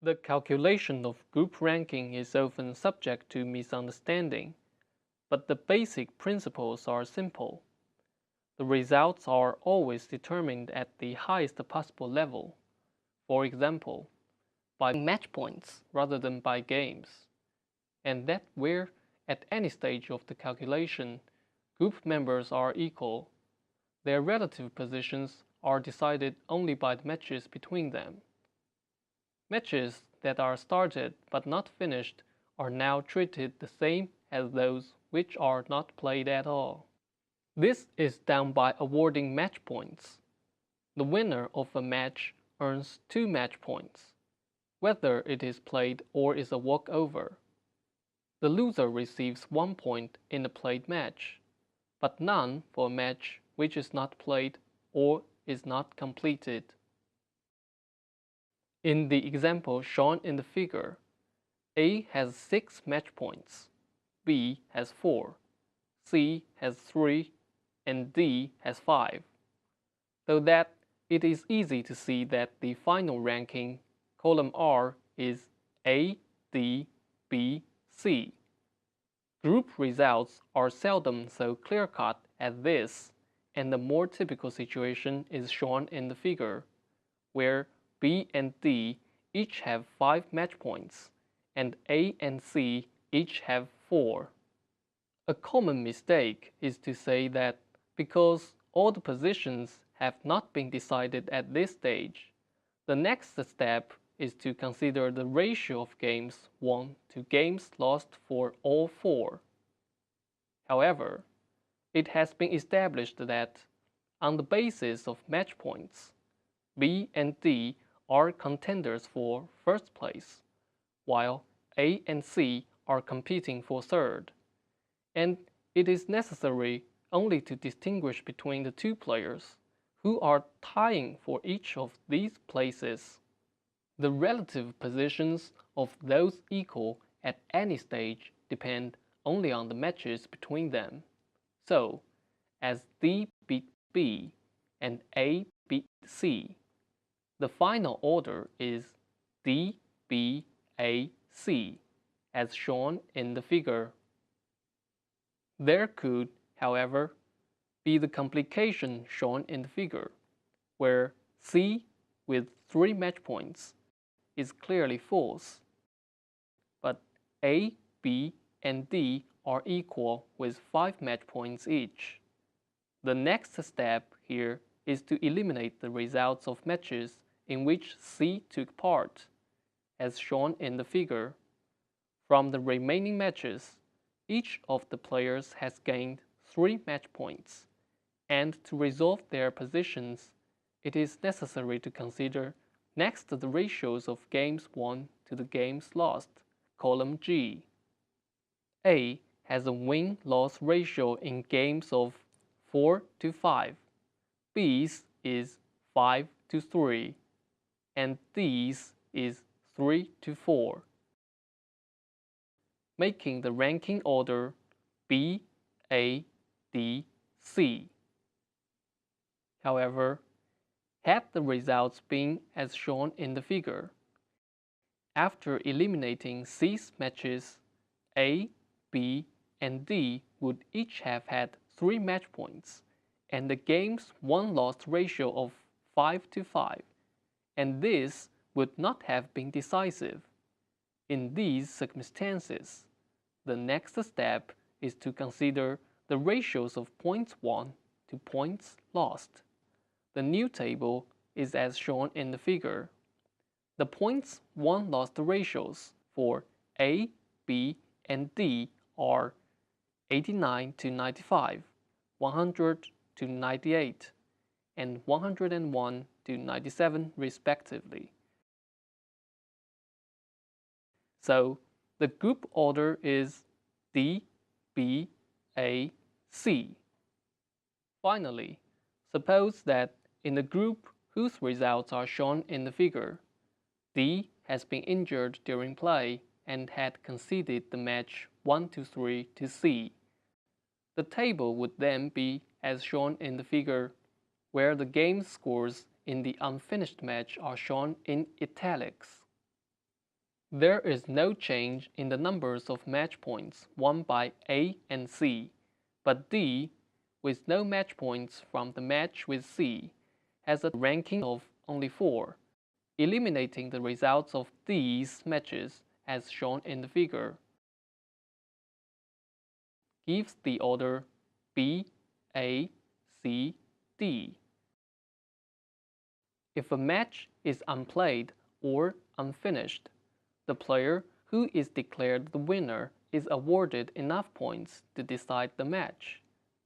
The calculation of group ranking is often subject to misunderstanding, but the basic principles are simple. The results are always determined at the highest possible level, for example, by match points rather than by games, and that where, at any stage of the calculation, group members are equal, their relative positions are decided only by the matches between them. Matches that are started but not finished are now treated the same as those which are not played at all. This is done by awarding match points. The winner of a match earns 2 match points, whether it is played or is a walkover. The loser receives 1 point in a played match, but none for a match which is not played or is not completed. In the example shown in the figure, A has 6 match points, B has 4, C has 3, and D has 5, so that it is easy to see that the final ranking, column R, is A, D, B, C. Group results are seldom so clear-cut as this, and the more typical situation is shown in the figure, where B and D each have 5 match points, and A and C each have 4. A common mistake is to say that because all the positions have not been decided at this stage, the next step is to consider the ratio of games won to games lost for all 4. However, it has been established that, on the basis of match points, B and D are contenders for first place, while A and C are competing for third, and it is necessary only to distinguish between the two players who are tying for each of these places. The relative positions of those equal at any stage depend only on the matches between them. So, as D beat B and A beat C, the final order is D, B, A, C, as shown in the figure. There could, however, be the complication shown in the figure, where C with 3 match points is clearly false, but A, B, and D are equal with 5 match points each. The next step here is to eliminate the results of matches in which C took part, as shown in the figure. From the remaining matches, each of the players has gained 3 match points, and to resolve their positions, it is necessary to consider next the ratios of games won to the games lost, column G. A has a win-loss ratio in games of 4 to 5, B's is 5 to 3, and D's is 3 to 4, making the ranking order B, A, D, C. However, had the results been as shown in the figure, after eliminating C's matches, A, B, and D would each have had 3 match points, and the game's won-loss ratio of 5 to 5, and this would not have been decisive. In these circumstances, the next step is to consider the ratios of points won to points lost. The new table is as shown in the figure. The points won-lost ratios for A, B, and D are 89 to 95, 100 to 98, and 101 to 97 respectively. So the group order is D, B, A, C. Finally, suppose that in the group whose results are shown in the figure, D has been injured during play and had conceded the match 1-3 to C. The table would then be as shown in the figure, where the game scores in the unfinished match are shown in italics. There is no change in the numbers of match points won by A and C, but D, with no match points from the match with C, has a ranking of only 4. Eliminating the results of these matches as shown in the figure gives the order B, A, C, D. If a match is unplayed or unfinished, the player who is declared the winner is awarded enough points to decide the match.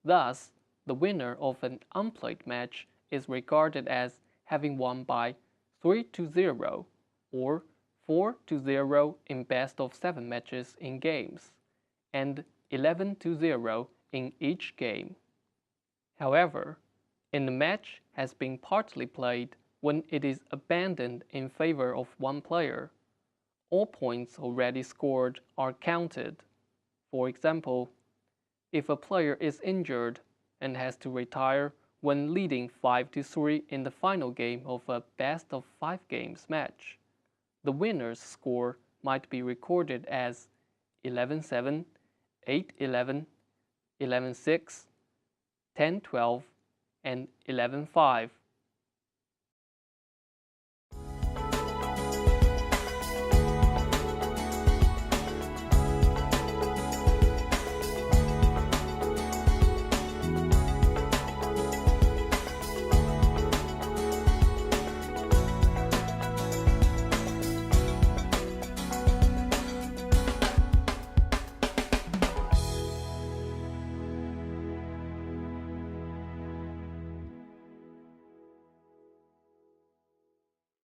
Thus, the winner of an unplayed match is regarded as having won by 3-0 or 4-0 in best of 7 matches in games, and 11-0 in each game. However, if the match has been partly played when it is abandoned in favor of one player, all points already scored are counted. For example, if a player is injured and has to retire when leading 5-3 in the final game of a best of 5 games match, the winner's score might be recorded as 11-7, 8-11, 11-6, 10-12, and 11-5.